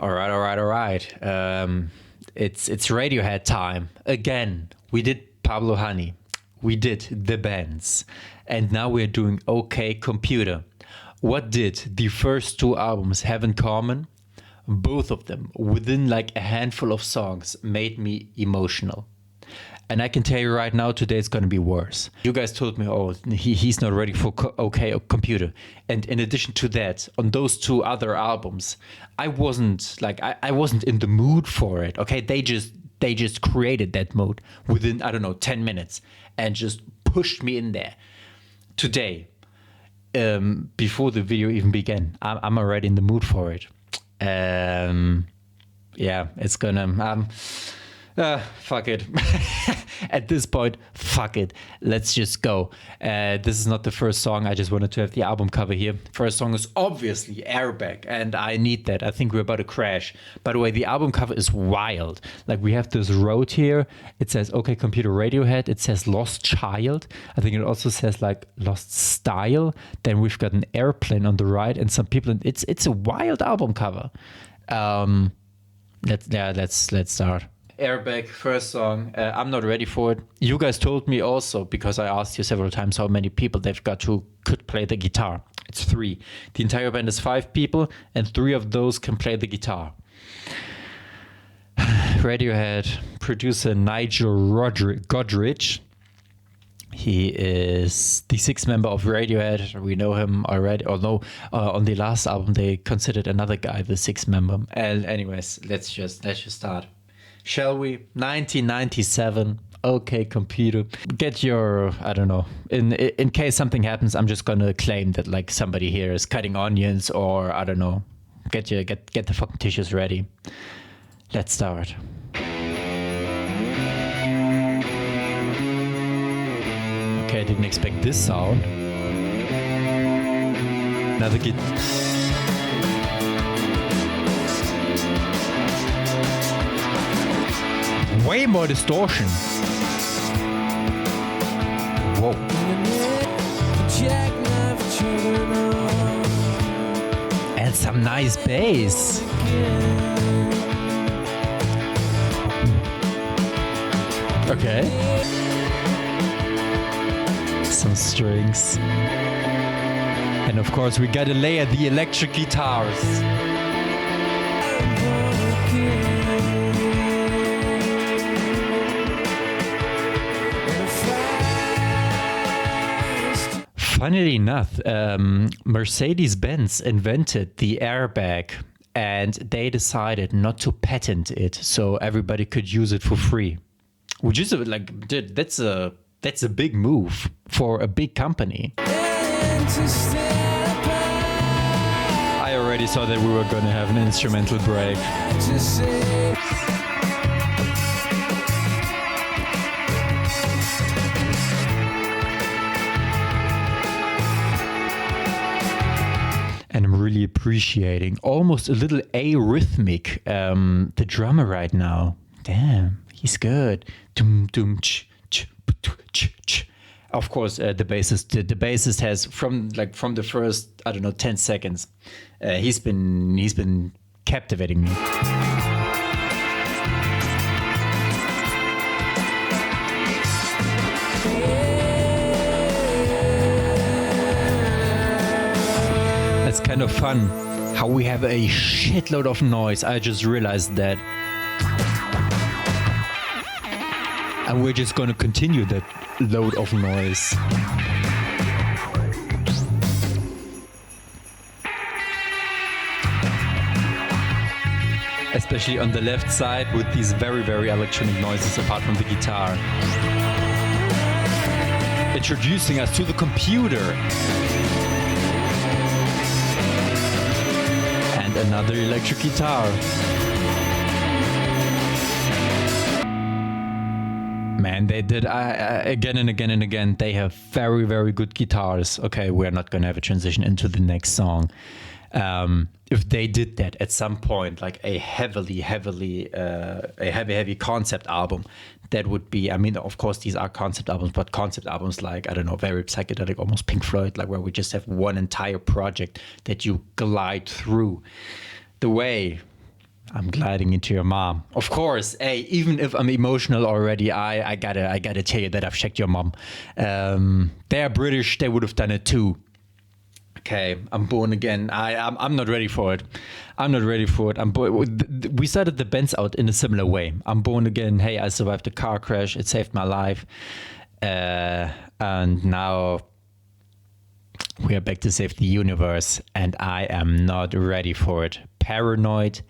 All right, all right, all right. It's Radiohead time again. We did Pablo Honey, we did the bands, and now we're doing OK Computer. What did the first two albums have in common? Both of them, within like a handful of songs, made me emotional. And I can tell you right now, today it's going to be worse. You guys told me, oh, he's not ready for OK Computer. And in addition to that, on those two other albums, I wasn't in the mood for it. Okay, they just created that mood within, I don't know, 10 minutes and just pushed me in there. Today, before the video even began, I'm already in the mood for it. Yeah, it's gonna. Fuck it. At this point, fuck it. Let's just go. This is not the first song. I just wanted to have the album cover here. First song is obviously Airbag, and I need that. I think we're about to crash. By the way, the album cover is wild. Like, we have this road here. It says OK Computer Radiohead. It says Lost Child. I think it also says like Lost Style. Then we've got an airplane on the right and some people. It's a wild album cover. Let's start. Airbag, first song. I'm not ready for it. You guys told me also, because I asked you several times how many people they've got who could play the guitar. It's 3. The entire band is 5 people, and 3 of those can play the guitar. Radiohead producer Nigel Godrich. He is the 6th member of Radiohead. We know him already, although on the last album they considered another guy the 6th member. And anyways, let's just start. Shall we? 1997. OK Computer. Get your, I don't know. In case something happens, I'm just gonna claim that like somebody here is cutting onions, or I don't know. Get the fucking tissues ready. Let's start. Okay, I didn't expect this sound. Another guitar. Way more distortion. Whoa. And some nice bass. Okay. Some strings. And of course we gotta layer the electric guitars. Funnily enough, Mercedes-Benz invented the airbag, and they decided not to patent it, so everybody could use it for free. Which is like, dude, that's a big move for a big company. I already saw that we were going to have an instrumental break. And I'm really appreciating, almost a little arrhythmic, the drummer right now. Damn, he's good. Of course, the bassist has from the first, I don't know, 10 seconds, he's been captivating me. It's kind of fun how we have a shitload of noise. I just realized that. And we're just going to continue that load of noise. Especially on the left side with these very, very electronic noises apart from the guitar. Introducing us to the computer. And another electric guitar. Man, they did again and again and again. They have very, very good guitars. Okay, we're not going to have a transition into the next song. If they did that at some point, like a heavy concept album, that would be, I mean, of course, these are concept albums, but concept albums like, I don't know, very psychedelic, almost Pink Floyd, like where we just have one entire project that you glide through. The way I'm gliding into your mom. Of course, hey, even if I'm emotional already, I gotta tell you that I've checked your mom. They're British, they would have done it too. Okay, I'm born again. I'm not ready for it. I'm not ready for it. We started the bands out in a similar way. I'm born again. Hey, I survived a car crash. It saved my life. And now we are back to save the universe. And I am not ready for it. Paranoid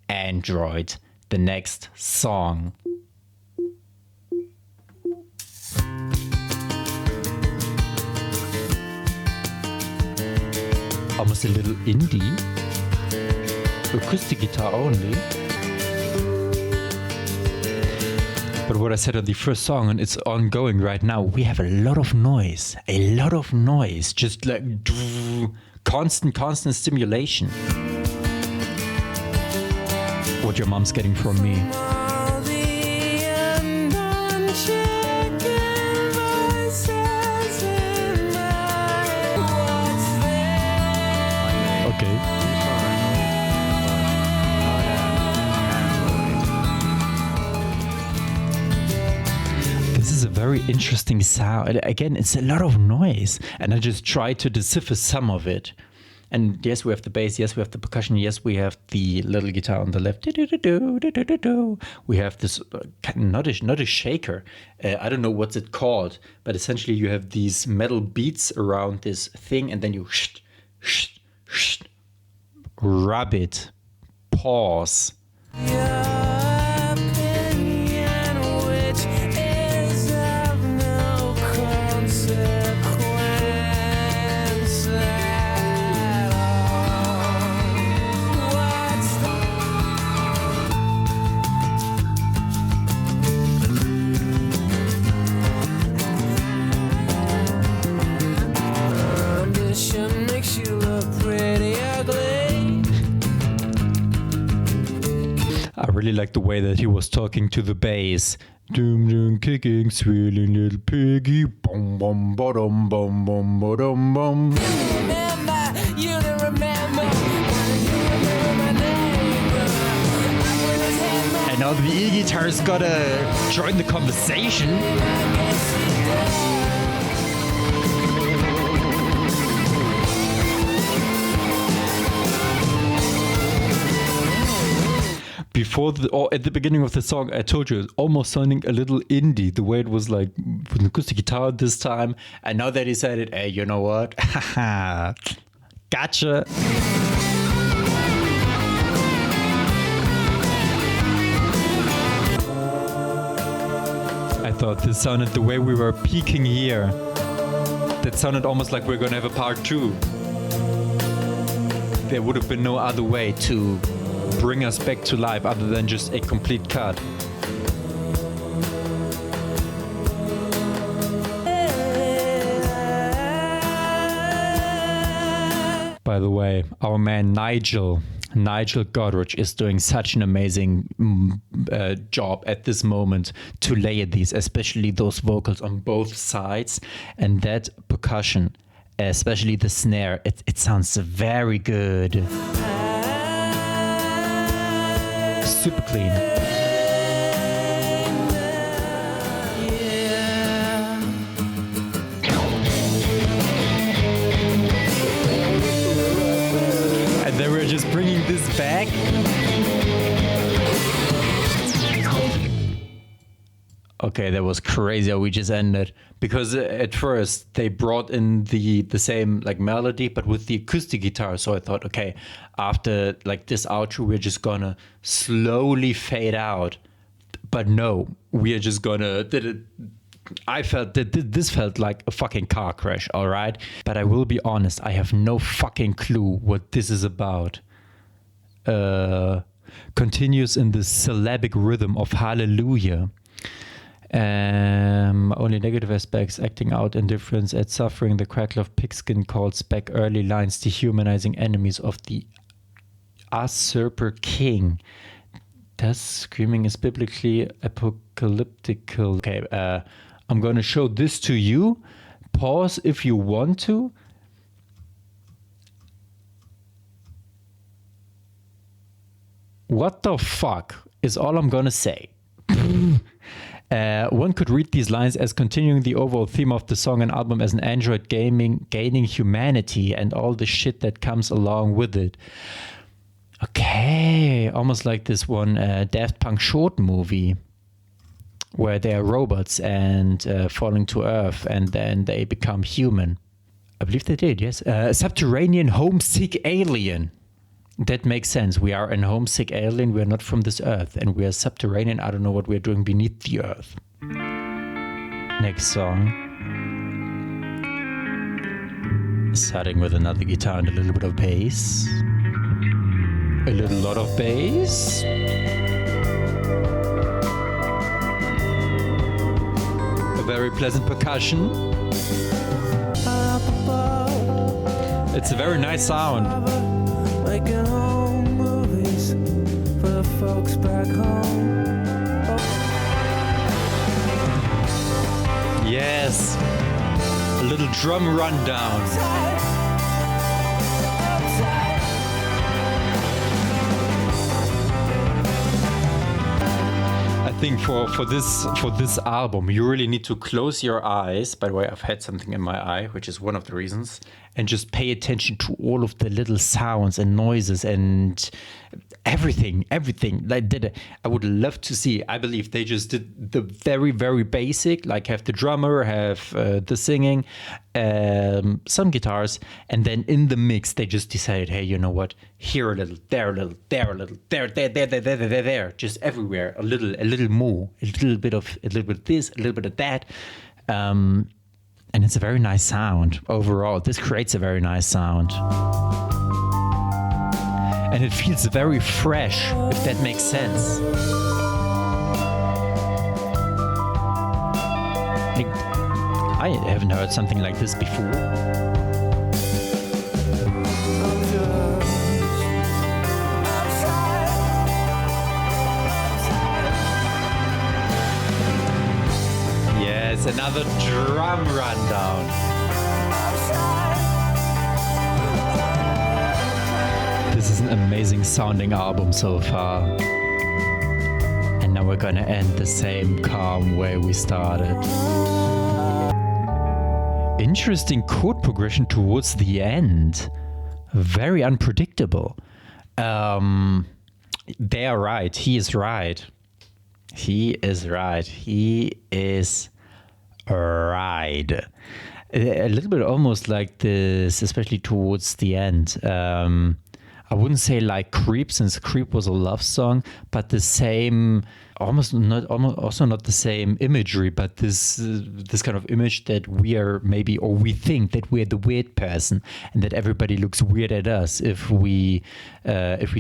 Android. The next song. Almost a little indie. Acoustic guitar only. But what I said on the first song, and it's ongoing right now, we have a lot of noise. A lot of noise. Just like constant stimulation. What your mom's getting from me. Okay. This is a very interesting sound. Again, it's a lot of noise, and I just try to decipher some of it. And yes, we have the bass. Yes, we have the percussion. Yes, we have the little guitar on the left. We have this not a shaker. I don't know what's it called, but essentially you have these metal beats around this thing, and then you rub it, pause. I really like the way that he was talking to the bass. Doom doom kicking, swirling little piggy. Bom bom bom bom bom bom bom. You don't remember. And now the e-guitar's gotta join the conversation. At the beginning of the song, I told you, it's almost sounding a little indie, the way it was like with an acoustic guitar this time. And now they decided, hey, you know what? Gotcha. I thought this sounded the way we were peaking here. That sounded almost like we're gonna have a part 2. There would have been no other way to bring us back to life other than just a complete cut. By the way, our man Nigel Godrich is doing such an amazing job at this moment to layer these, especially those vocals on both sides, and that percussion, especially the snare, it sounds very good. Super clean. And then we're just bringing this back. Okay, that was crazy how we just ended. Because at first they brought in the same like melody, but with the acoustic guitar. So I thought, okay, after like this outro, we're just gonna slowly fade out. But no, we are just gonna. I felt that this felt like a fucking car crash, all right? But I will be honest, I have no fucking clue what this is about. Continues in the syllabic rhythm of Hallelujah. Only negative aspects: acting out indifference at suffering. The crackle of pigskin calls back early lines, dehumanizing enemies of the usurper king. Thus, screaming is biblically apocalyptical. Okay, I'm going to show this to you. Pause if you want to. What the fuck is all I'm gonna say. One could read these lines as continuing the overall theme of the song and album as an android gaining humanity and all the shit that comes along with it. Okay, almost like this one Daft Punk short movie where they are robots and falling to Earth and then they become human. I believe they did, yes. Subterranean homesick alien. That makes sense. We are an homesick alien. We are not from this Earth and we are subterranean. I don't know what we're doing beneath the Earth. Next song. Starting with another guitar and a little bit of bass. A little lot of bass. A very pleasant percussion. It's a very nice sound. Making home movies for the folks back home. Yes. A little drum rundown. I think for this album, you really need to close your eyes. By the way, I've had something in my eye, which is one of the reasons, and just pay attention to all of the little sounds and noises and everything. Like I would love to see. I believe they just did the very, very basic, like have the drummer, have the singing, some guitars, and then in the mix they just decided, hey, you know what? Here a little, there a little, there a little, there, just everywhere a little more, a little bit of this, a little bit of that. And it's a very nice sound overall. This creates a very nice sound. And it feels very fresh, if that makes sense. I haven't heard something like this before. Yes, another drum rundown. This is an amazing sounding album so far. And now we're gonna end the same calm way we started. Interesting chord progression towards the end. Very unpredictable. They are right. He is right. He is right. He is right. A little bit almost like this, especially towards the end. I wouldn't say like Creep, since Creep was a love song, but the same, also not the same imagery, but this kind of image that we are maybe, or we think that we're the weird person and that everybody looks weird at us if we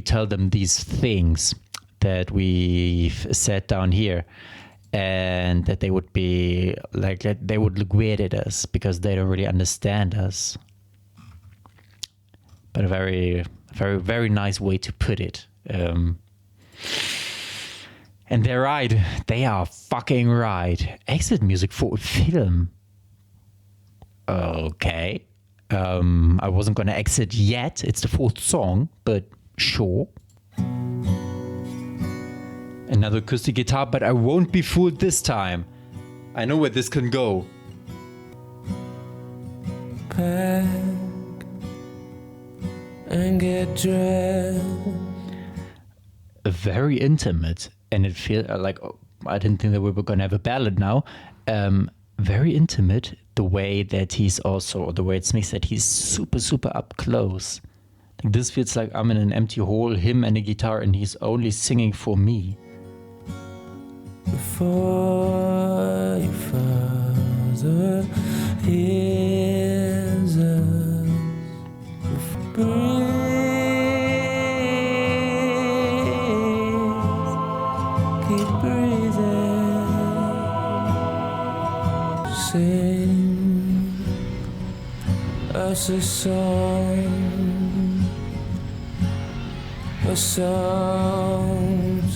tell them these things that we've said down here, and that they would be like, that they would look weird at us because they don't really understand us. But a very, very, very nice way to put it. And they're right. They are fucking right. Exit music for a film. Okay. I wasn't going to exit yet. It's the fourth song, but sure. Another acoustic guitar, but I won't be fooled this time. I know where this can go. Pack and get dressed. Very intimate, and it feels like, I didn't think that we were going to have a ballad now. Very intimate, the way that he's also, or the way it's mixed, that he's super, super up close. Like, this feels like I'm in an empty hall, him and a guitar, and he's only singing for me. Before your father hears us, breathe, keep breathing, sing us a song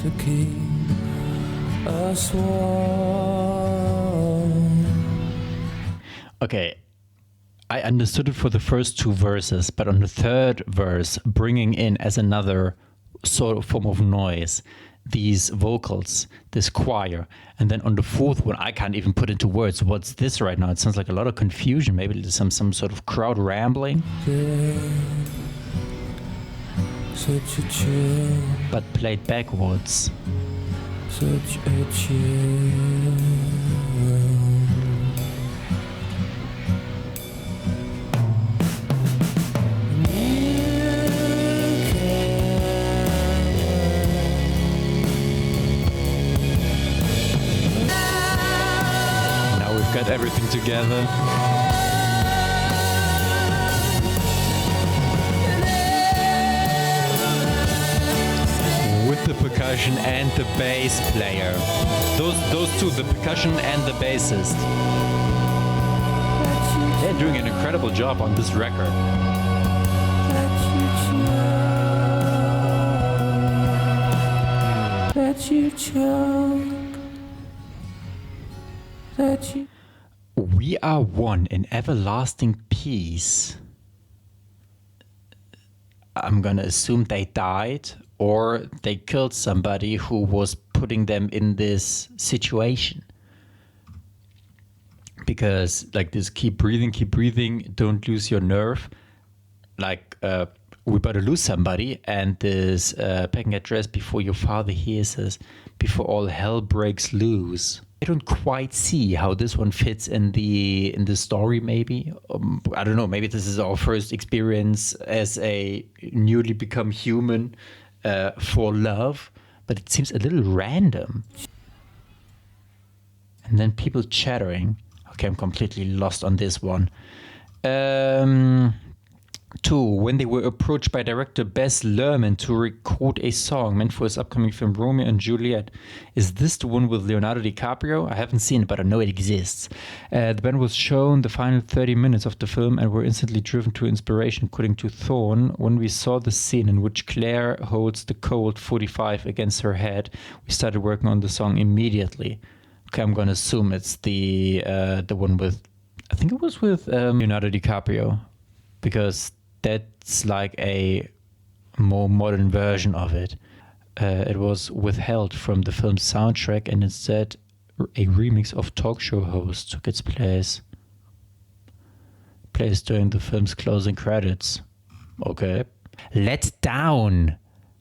to keep us warm. Okay, I understood it for the first two verses, but on the third verse, bringing in as another sort of form of noise, these vocals, this choir, and then on the fourth one, I can't even put into words what's this right now. It sounds like a lot of confusion. Maybe there's some sort of crowd rambling. Such a chill, but played backwards. such a chill. Now we've got everything together. With the percussion and the bass player. Those two, the percussion and the bassist. They're doing an incredible job on this record. Let you choke. Let you. We are one in everlasting peace. I'm gonna assume they died or they killed somebody who was putting them in this situation. Because like this, keep breathing, don't lose your nerve. Like we better lose somebody, and this packing address before your father hears us, before all hell breaks loose. I don't quite see how this one fits in the story. Maybe I don't know. Maybe this is our first experience as a newly become human for love, but it seems a little random. And then people chattering. Okay, I'm completely lost on this one. 2. When they were approached by director Baz Luhrmann to record a song meant for his upcoming film Romeo and Juliet. Is this the one with Leonardo DiCaprio? I haven't seen it, but I know it exists. The band was shown the final 30 minutes of the film and were instantly driven to inspiration, according to Thorne. When we saw the scene in which Claire holds the Colt 45 against her head, we started working on the song immediately. Okay, I'm gonna assume it's the one with, I think it was with Leonardo DiCaprio, because that's like a more modern version of it. It was withheld from the film's soundtrack, and instead a remix of Talk Show Host took its place. Placed during the film's closing credits. Okay. Let Down.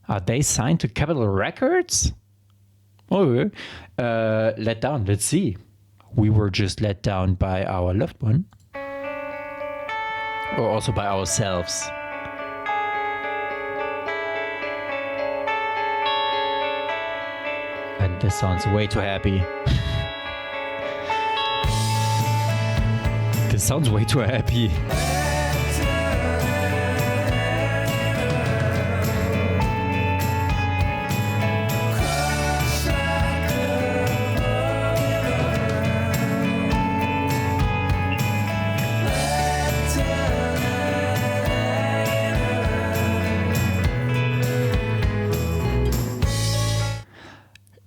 Are they signed to Capitol Records? Okay. Let Down. Let's see. We were just let down by our loved one. Or also by ourselves. And this sounds way too happy. This sounds way too happy.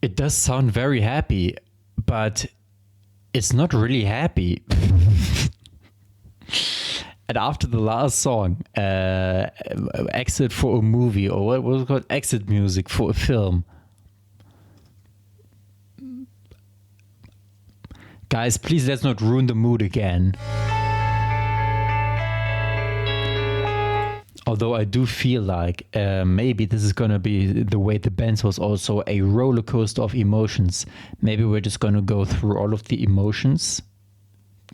It does sound very happy, but it's not really happy. And after the last song, exit for a movie, or what was it called? Exit music for a film. Guys, please let's not ruin the mood again. Although I do feel like maybe this is going to be the way the band was also a roller coaster of emotions. Maybe we're just going to go through all of the emotions.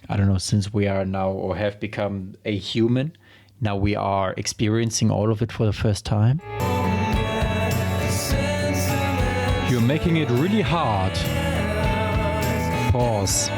I don't know, since we are now or have become a human, now we are experiencing all of it for the first time. You're making it really hard. Pause.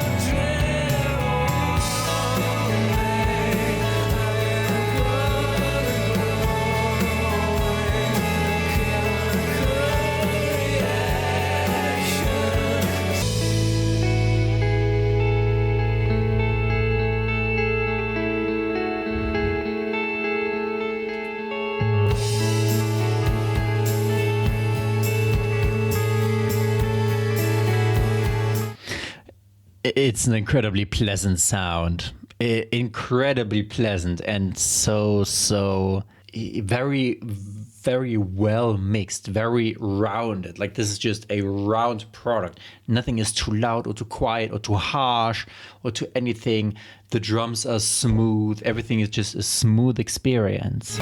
It's an incredibly pleasant sound. Incredibly pleasant and so very very well mixed, very rounded. Like this is just a round product. Nothing is too loud or too quiet or too harsh or too anything. The drums are smooth. Everything is just a smooth experience.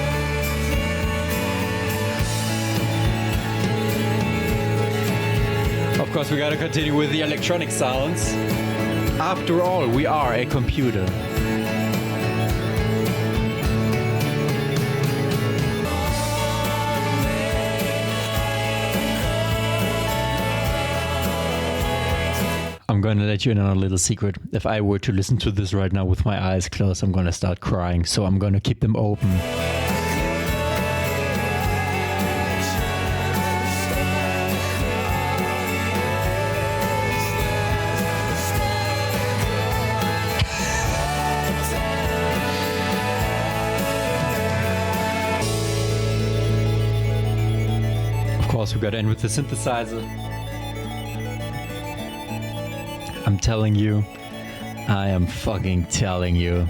Of course, we gotta continue with the electronic sounds. After all, we are a computer. I'm gonna let you in on a little secret. If I were to listen to this right now with my eyes closed, I'm gonna start crying, so I'm gonna keep them open. Of course, we gotta end with the synthesizer. I'm telling you, I am fucking telling you.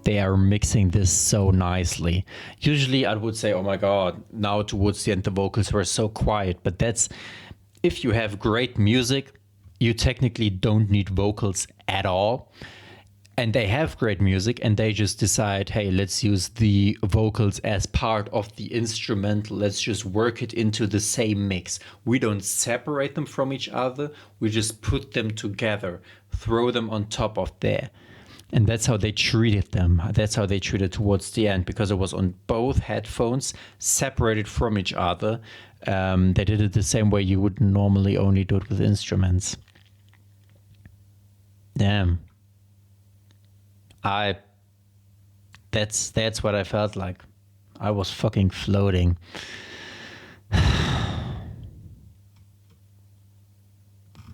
They are mixing this so nicely. Usually I would say, oh my God, now towards the end the vocals were so quiet. But that's, if you have great music, you technically don't need vocals at all. And they have great music and they just decide, hey, let's use the vocals as part of the instrumental. Let's just work it into the same mix. We don't separate them from each other. We just put them together, throw them on top of there. And that's how they treated them. That's how they treated towards the end, because it was on both headphones, separated from each other. They did it the same way you would normally only do it with instruments. Damn. That's what I felt like. I was fucking floating.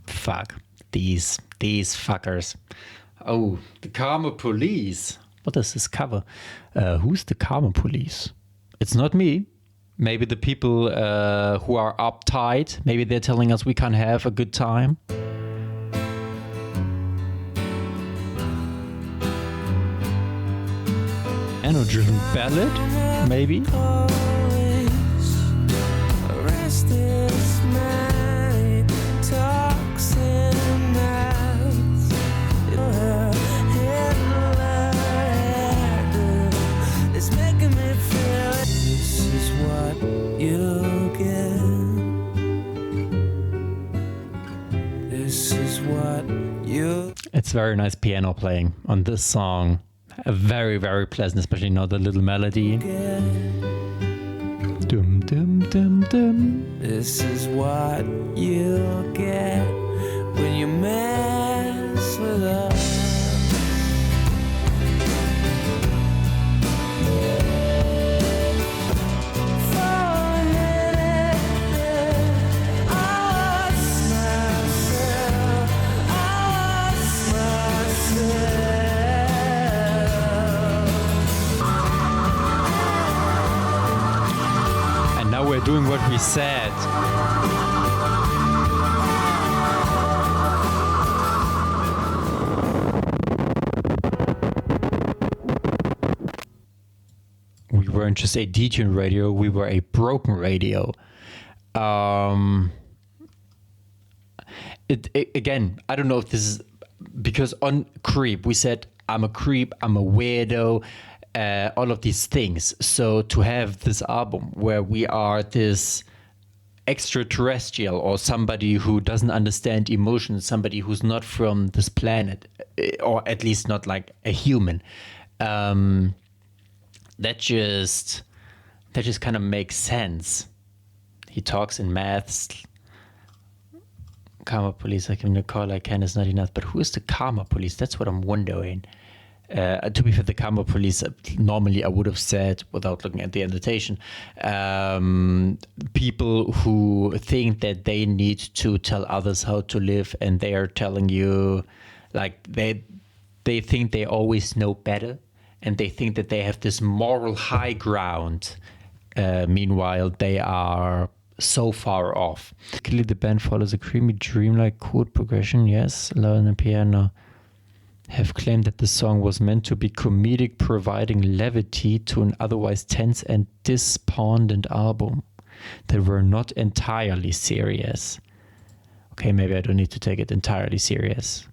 Fuck. These fuckers. Oh, the Karma Police. What is this cover? Who's the Karma Police? It's not me. Maybe the people who are uptight. Maybe they're telling us we can't have a good time. Piano-driven ballad, maybe. It's very nice piano playing on this song. Very, very pleasant, especially now the little melody. Dum dum dum dum. This is what you get when you mess with us. We're doing what we said. We weren't just a detuned radio, we were a broken radio. Again, I don't know if this is because on Creep we said I'm a creep, I'm a weirdo. All of these things. So to have this album where we are this extraterrestrial or somebody who doesn't understand emotions, somebody who's not from this planet, or at least not like a human, that just kind of makes sense. He talks in maths. Karma Police, I can call I can is not enough. But who is the Karma Police? That's what I'm wondering. To be fair, the Karma Police, normally I would have said, without looking at the annotation, people who think that they need to tell others how to live, and they are telling you, like, they think they always know better, and they think that they have this moral high ground. Meanwhile, they are so far off. Clearly, the band follows a creamy, dreamlike chord progression, yes, loud on the piano. have claimed that the song was meant to be comedic, providing levity to an otherwise tense and despondent album that were not entirely serious. Okay, maybe I don't need to take it entirely serious.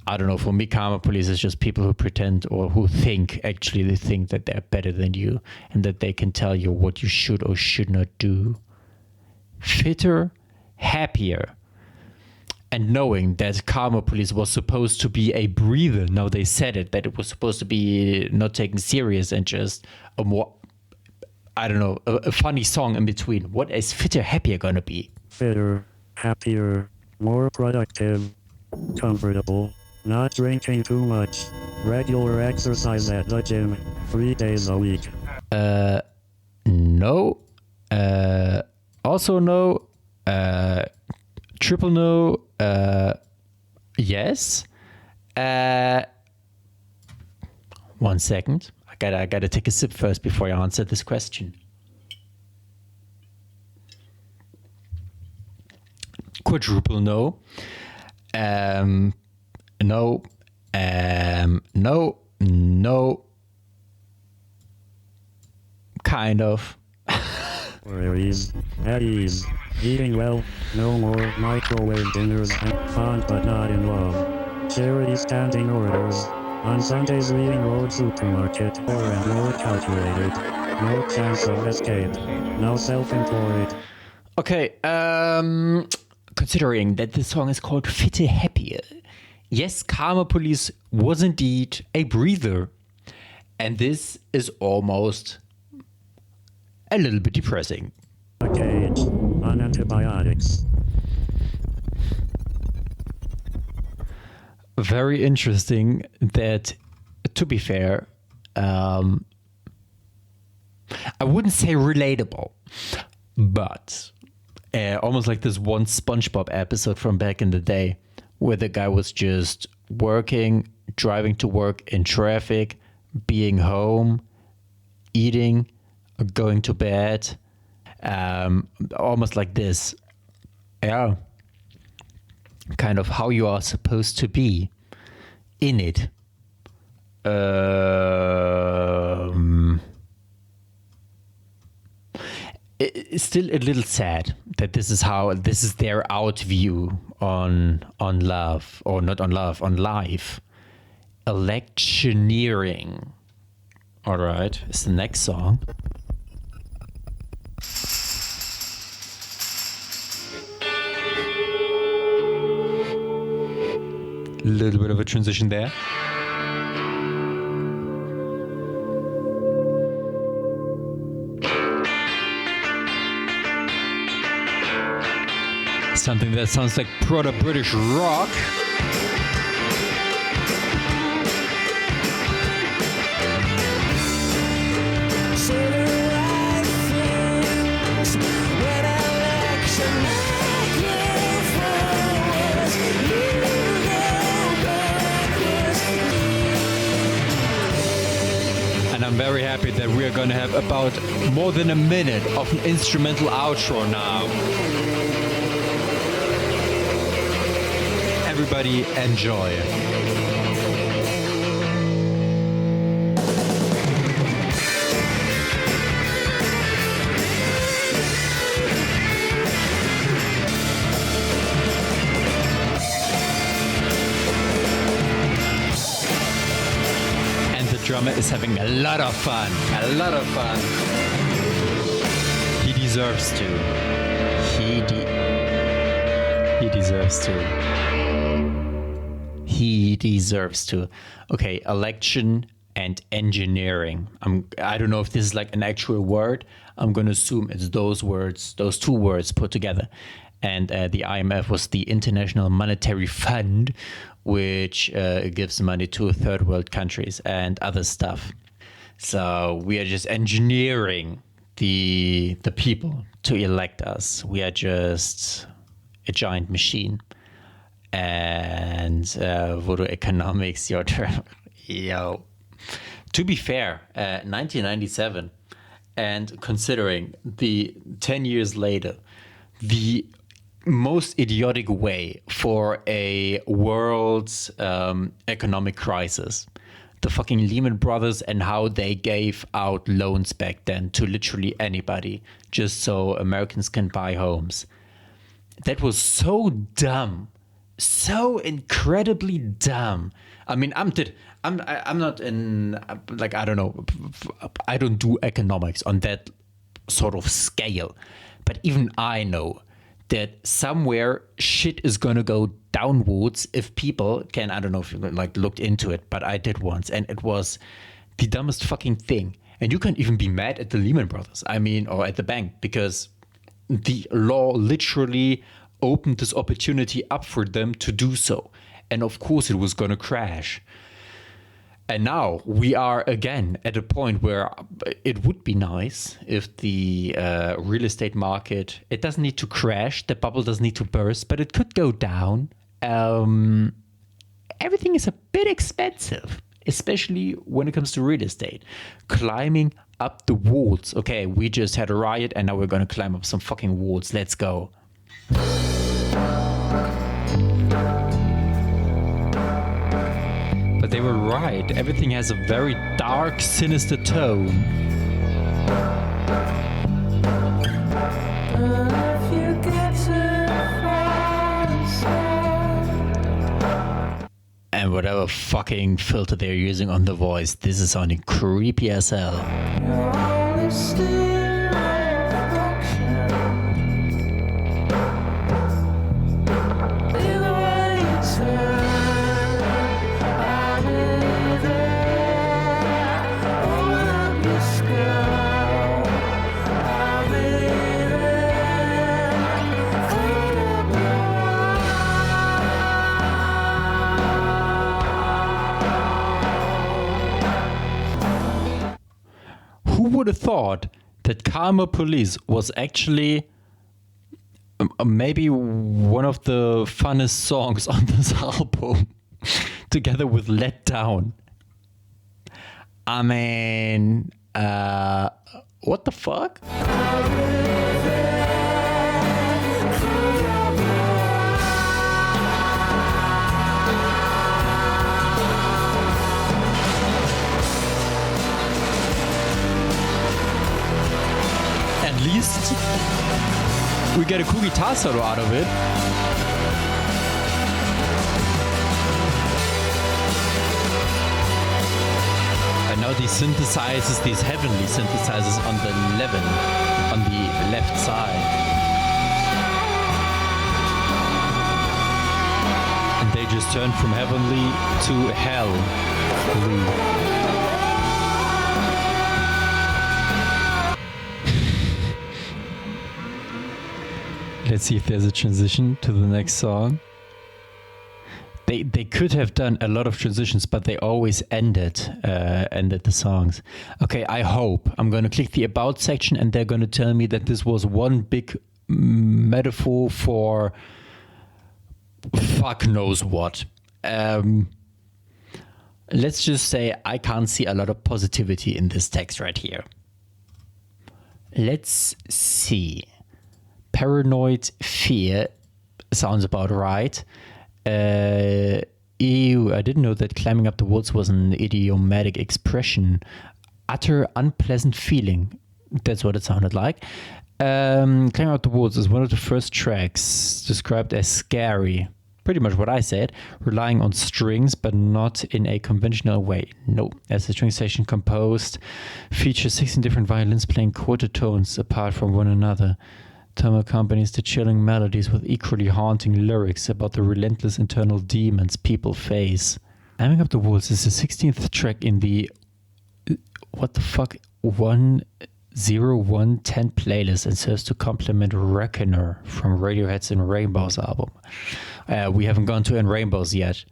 I don't know, for me, Karma Police is just people who pretend or who think, actually, they think that they're better than you and that they can tell you what you should or should not do. Fitter, happier. And knowing that Karma Police was supposed to be a breather, now they said it, that it was supposed to be not taken serious and just a more, I don't know, a funny song in between. What is Fitter, happier gonna be? Fitter, happier, more productive, comfortable, not drinking too much, regular exercise at the gym, 3 days a week. No. Also no. Triple no. Yes. 1 second. I gotta take a sip first before I answer this question. Quadruple no. No. No. Kind of. Worries, at ease, eating well, no more microwave dinners, and fun but not in love. Charity standing orders. On Sundays reading Road Supermarket, or and more calculated. No chance of escape. No self-employed. Okay, considering that the song is called Fitte Happier, yes, Karma Police was indeed a breather. And this is almost a little bit depressing. A cage, on antibiotics. Very interesting that, to be fair, I wouldn't say relatable, but almost like this one SpongeBob episode from back in the day where the guy was just working, driving to work in traffic, being home, eating, going to bed, almost like this. Yeah. Kind of how you are supposed to be in it. It's still a little sad that this is their out view on love, or not on love, on life. Electioneering. All right, it's the next song. A little bit of a transition there. Something that sounds like proto-British rock. And I'm very happy that we are going to have about more than a minute of an instrumental outro now. Everybody enjoy. And the drummer is having a lot of fun. A lot of fun. He deserves to. He deserves to. He deserves to. Okay, election and engineering. I don't know if this is like an actual word. I'm going to assume it's those words, those two words put together. And the IMF was the International Monetary Fund, which gives money to third world countries and other stuff. So we are just engineering the people to elect us. We are just a giant machine. And Voodoo Economics, your turn. Yo. To be fair, 1997, and considering the 10 years later, the most idiotic way for a world's economic crisis. The fucking Lehman Brothers and how they gave out loans back then to literally anybody just so Americans can buy homes. That was so dumb, so incredibly dumb. I mean, I'm not in, like, I don't know, I don't do economics on that sort of scale, but even I know that somewhere shit is gonna go downwards if people can. I don't know if you like looked into it, but I did once, and it was the dumbest fucking thing. And you can't even be mad at the Lehman Brothers, I mean, or at the bank, because the law literally opened this opportunity up for them to do so. And of course it was gonna crash. And now we are again at a point where it would be nice if the real estate market, it doesn't need to crash, the bubble doesn't need to burst, but it could go down. Everything is a bit expensive, especially when it comes to real estate. Climbing up the walls. Okay, we just had a riot and now we're going to climb up some fucking walls. Let's go. But they were right. Everything has a very dark, sinister tone. And whatever fucking filter they're using on the voice, this is sounding creepy as hell. Who would have thought that Karma Police was actually maybe one of the funnest songs on this album, together with Let Down? I mean, what the fuck? At least we get a cool guitar solo out of it. And now these synthesizers, these heavenly synthesizers on the left side. And they just turn from heavenly to hell. Let's see if there's a transition to the next song. They could have done a lot of transitions, but they always ended the songs. Okay, I hope. I'm going to click the About section and they're going to tell me that this was one big metaphor for fuck knows what. Let's just say I can't see a lot of positivity in this text right here. Let's see. Paranoid fear sounds about right. Ew, I didn't know that climbing up the walls was an idiomatic expression. Utter unpleasant feeling. That's what it sounded like. Climbing up the walls is one of the first tracks described as scary. Pretty much what I said. Relying on strings, but not in a conventional way. No, as the string section composed features 16 different violins playing quarter tones apart from one another. Tom accompanies the chilling melodies with equally haunting lyrics about the relentless internal demons people face. Climbing Up the Walls is the 16th track in the 10110 playlist and serves to complement Reckoner from Radiohead's In Rainbows album. We haven't gone to In Rainbows yet.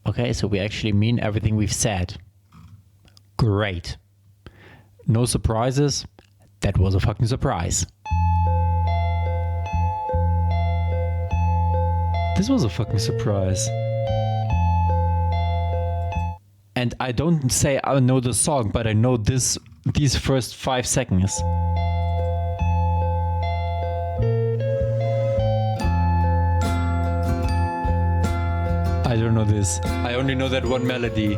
Okay, so we actually mean everything we've said. Great. No surprises. That was a fucking surprise. This was a fucking surprise. And I don't say I know the song, but I know these first 5 seconds. don't know this. I only know that one melody.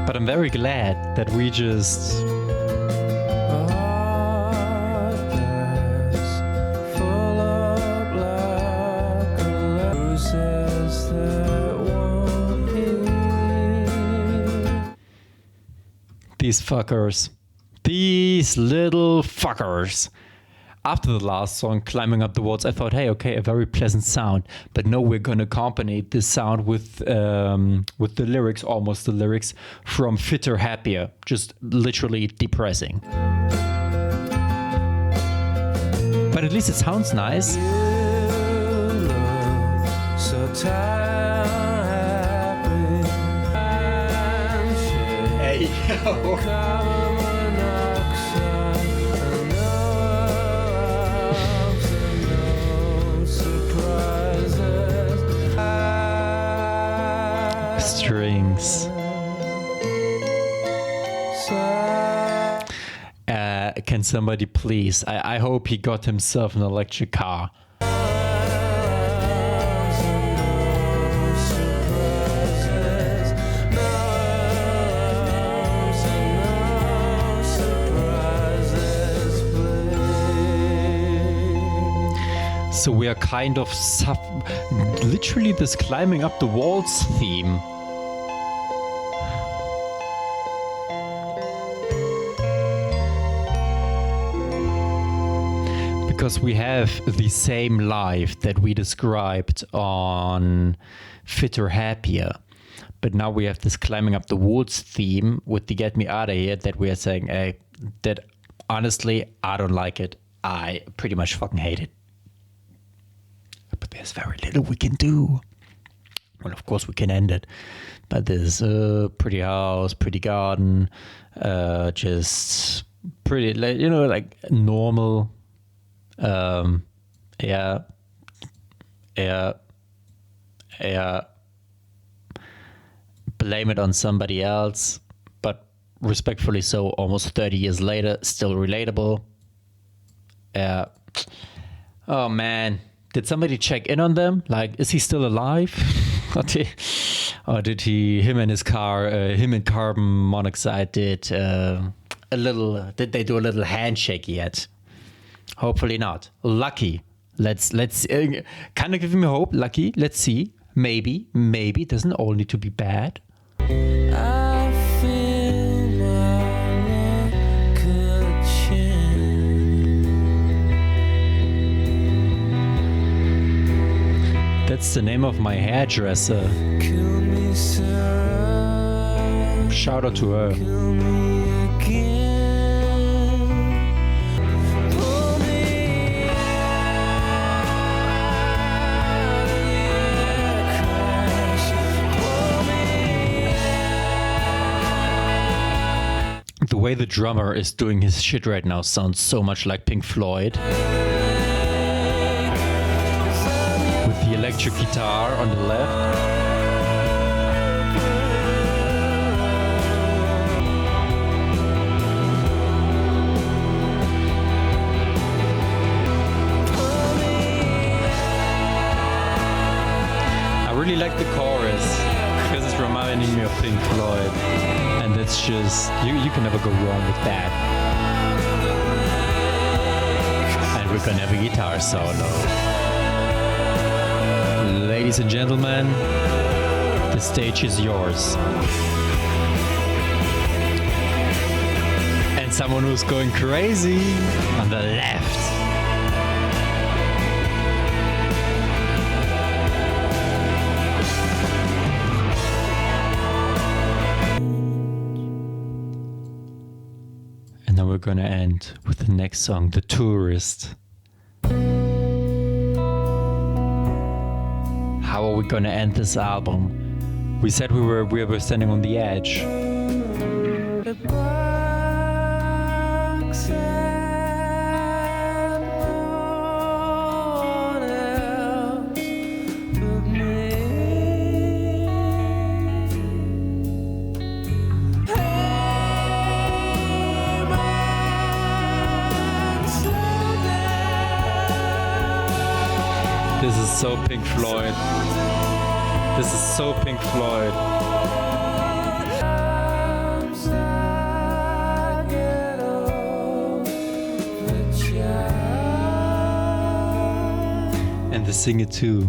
But I'm very glad that we just... These fuckers. These little fuckers. After the last song, Climbing Up the Walls, I thought, hey, okay, a very pleasant sound. But no, we're going to accompany this sound with the lyrics, almost the lyrics, from Fitter Happier. Just literally depressing. But at least it sounds nice. Hey, yo. Strings. Can somebody please? I hope he got himself an electric car. So we are kind of literally this Climbing Up the Walls theme. Because we have the same life that we described on Fitter Happier. But now we have this Climbing Up the Walls theme with the Get Me Outta Here that we are saying, that honestly, I don't like it. I pretty much fucking hate it. But there's very little we can do. Well, of course we can end it. But there's a pretty house, pretty garden, just pretty, like normal. Yeah. Blame it on somebody else, but respectfully so, almost 30 years later, still relatable. Yeah. Oh man. Did somebody check in on them? Like, is he still alive? Or did him and his car, him and carbon monoxide did they do a little handshake yet? Hopefully not. Lucky. Let's kind of give him hope. Lucky. Let's see. Maybe it doesn't all need to be bad. I feel my luck could change. That's the name of my hairdresser. Kill me, Sarah. Shout out to her. Kill me again. Pull me out of your crash. Pull me. The way the drummer is doing his shit right now sounds so much like Pink Floyd. With the electric guitar on the left. I really like the chorus because it's reminding me of Pink Floyd. And that's just, you can never go wrong with that. And we're gonna have a guitar solo. Ladies and gentlemen, the stage is yours. And someone who's going crazy on the left. And then we're gonna end with the next song, The Tourist. How are we gonna end this album? We said we were standing on the edge. The box had no one else but me. Hey, man, slow down. This is so Pink Floyd. This is so Pink Floyd. And the singer too.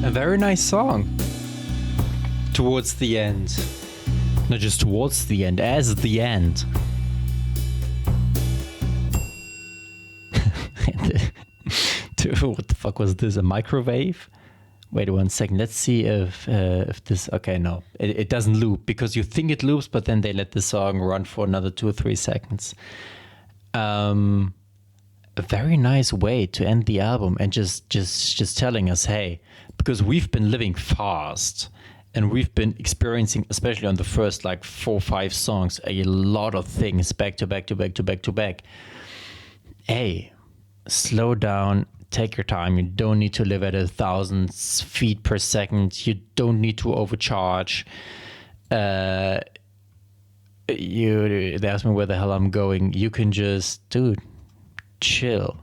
A very nice song. Towards the end. Not just towards the end, as the end. Dude, what the fuck was this? A microwave? Wait 1 second. Let's see if this. Okay, no, it doesn't loop because you think it loops, but then they let the song run for another 2 or 3 seconds. A very nice way to end the album and just telling us, hey, because we've been living fast and we've been experiencing, especially on the first like 4 or 5 songs, a lot of things back to back to back to back to back. Hey, slow down, take your time. You don't need to live at 1,000 feet per second. You don't need to overcharge. They asked me where the hell I'm going. You can just, dude, chill.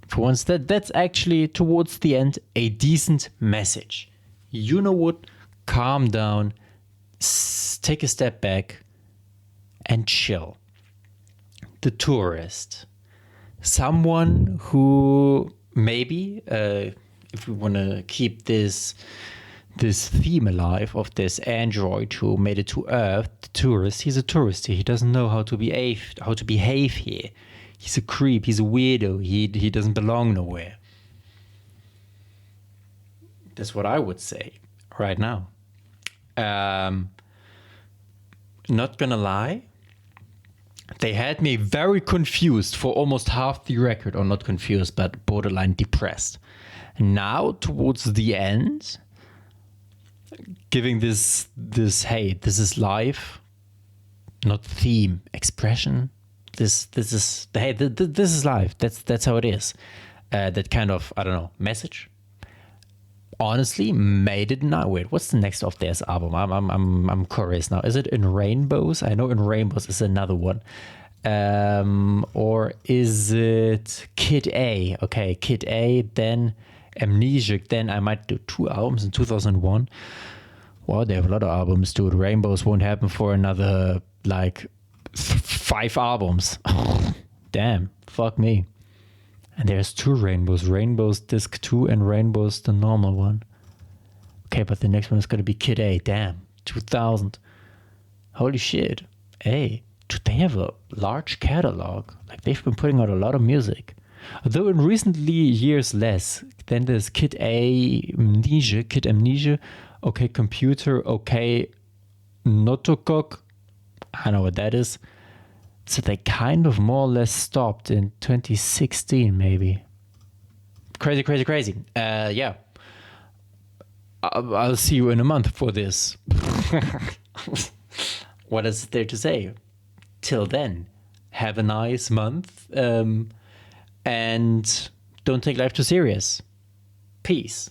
For once, that's actually towards the end a decent message. You know what? Calm down, take a step back, and chill. The Tourist, someone who maybe, if we want to keep this theme alive of this android who made it to Earth, the tourist, he's a tourist. He doesn't know how to behave here. He's a creep. He's a weirdo. He doesn't belong nowhere. That's what I would say right now. Not gonna lie, they had me very confused for almost half the record, or not confused, but borderline depressed. Now towards the end, giving this hey, this is life, not theme, expression. This is hey, this is life. That's how it is. That kind of, I don't know, message. Honestly, made it now. Wait, what's the next of theirs album? I'm curious now. Is it In Rainbows? I know In Rainbows is another one. Or is it Kid A? Okay, Kid A, then Amnesiac, then I might do 2 albums in 2001. Wow, they have a lot of albums, dude. Rainbows won't happen for another like 5 albums. Damn, fuck me. And there's 2 Rainbows. Rainbows Disc 2 and Rainbows the normal one. Okay, but the next one is going to be Kid A. Damn, 2000. Holy shit. Hey, do they have a large catalog? Like, they've been putting out a lot of music. Although in recently years less. Then there's Kid A, Amnesia, Kid Amnesia, OK Computer, OK Notokok. I know what that is. So they kind of more or less stopped in 2016, maybe. Crazy. Yeah. I'll see you in a month for this. What is there to say? Till then, have a nice month. And don't take life too serious. Peace.